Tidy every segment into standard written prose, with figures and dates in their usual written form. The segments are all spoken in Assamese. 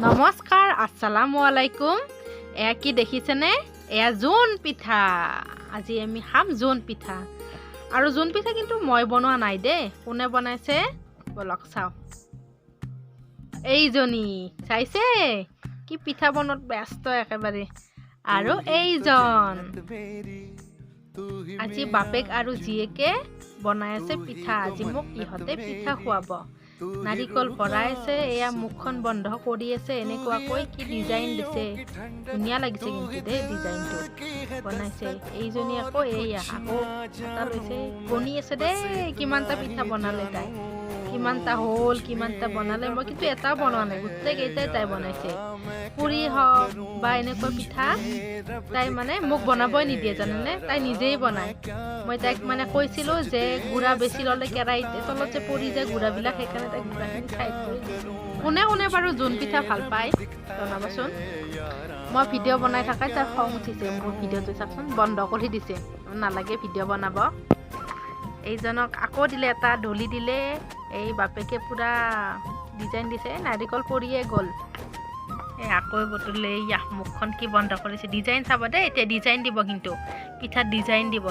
নমস্কাৰ, আসসালামু আলাইকুম। এয়া কি দেখিছেনে? এয়া জোন পিঠা। আজি আমি খাম জোন পিঠা। আৰু জোন পিঠা কিন্তু মই বনোৱা নাই দেই। কোনে বনাইছে বলক চাওঁ। এইজনী চাইছে কি পিঠা বনোৱাত ব্যস্ত একেবাৰে। আৰু এইজন আজি বাপেক আৰু জীয়েকে বনাই আছে পিঠা। আজি মোক ইহঁতে পিঠা খুৱাব। নাৰিকল ভৰাইছে, এয়া মুখখন বন্ধ কৰি আছে। এনেকুৱাকৈ কি ডিজাইন দিছে, ধুনীয়া লাগিছে কিন্তু দেই ডিজাইনটো বনাইছে। এইজনী আকৌ এয়া আকৌ এটা লৈছে, গণি আছে দেই কিমানটা পিঠা বনালে তাই, কিমানটা হ'ল, কিমানটা বনালে। মই কিন্তু এটাও বনোৱা নাই, গোটেইকেইটাই তাই বনাইছে। পুৰি হওক বা এনেকুৱা পিঠা তাই মানে মোক বনাবই নিদিয়ে জানেনে, তাই নিজেই বনায়। মই তাইক মানে কৈছিলোঁ যে গুড়া বেছি ল'লে কেৰাহীত তলত যে পৰি যায় গুড়াবিলাক, সেইকাৰণে তাইক গুড়াখিনি চাইড কৰি দিছোঁ। কোনে কোনে বাৰু জোন পিঠা ভাল পায় জনাবচোন। মই ভিডিঅ' বনাই থাকাই তাই খং উঠিছে। মোৰ ভিডিঅ'টো চাওকচোন, বন্ধ কৰি দিছে, নালাগে ভিডিঅ' বনাব। এইজনক আকৌ দিলে, এটা ডলি দিলে। এই বাপেকে পূৰা ডিজাইন দিছে, নাৰিকল পৰিয়ে গ'ল। এই আকৌ বটলে মুখখন কি বন্ধ কৰিছে। ডিজাইন চাব দেই, এতিয়া ডিজাইন দিব কিন্তু পিঠাত ডিজাইন দিব।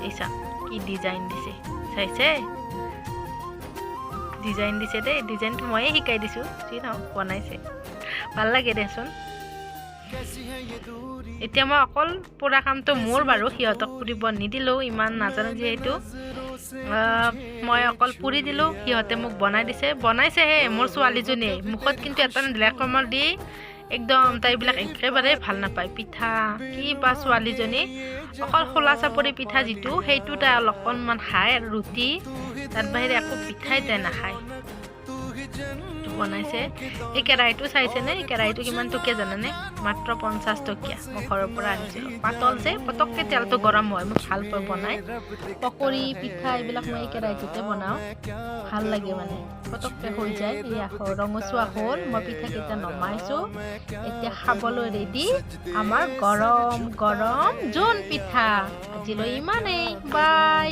এই চা কি ডিজাইন দিছে, চাইছে ডিজাইন দিছে দেই। ডিজাইনটো ময়ে শিকাই দিছোঁ, যি নহওক বনাইছে, ভাল লাগে দেচোন। এতিয়া মই অকল পুৰা কামটো মোৰ বাৰু, সিহঁতক পুৰিব নিদিলোঁ, ইমান নাজানো যিহেতু। মই অকল পুৰি দিলোঁ, সিহঁতে মোক বনাই দিছে। বনাইছেহে মোৰ ছোৱালীজনীয়ে, মুখত কিন্তু এটা নিদিলে কমল দি একদম। তাইবিলাক একেবাৰে ভাল নাপায় পিঠা। কি বা ছোৱালীজনী অকল খোলা চাপৰি পিঠা যিটো, সেইটো তাই অকণমান খায়, আৰু ৰুটি, তাৰ বাহিৰে একো পিঠাই তাই নাখায়। বনাইছে। এই কেৰাহীটো চাইছেনে? এই কেৰাহীটো কিমান টকীয়া জানেনে? মাত্ৰ 50 টকীয়া। মই ঘৰৰ পৰা আনিছিলোঁ। পাতল যে, পটককৈ তেলটো গৰম হয়। মই ভাল পাওঁ বনাই। পকৰি পিঠা এইবিলাক মই এই কেৰাহীটোতে বনাওঁ, ভাল লাগে মানে, পটককৈ হৈ যায়। এয়া ৰঙচুৱা হ'ল, মই পিঠাকেইটা নমাইছোঁ। এতিয়া খাবলৈ ৰেডি আমাৰ গৰম গৰম জোন পিঠা। আজিলৈ ইমানেই, বাই।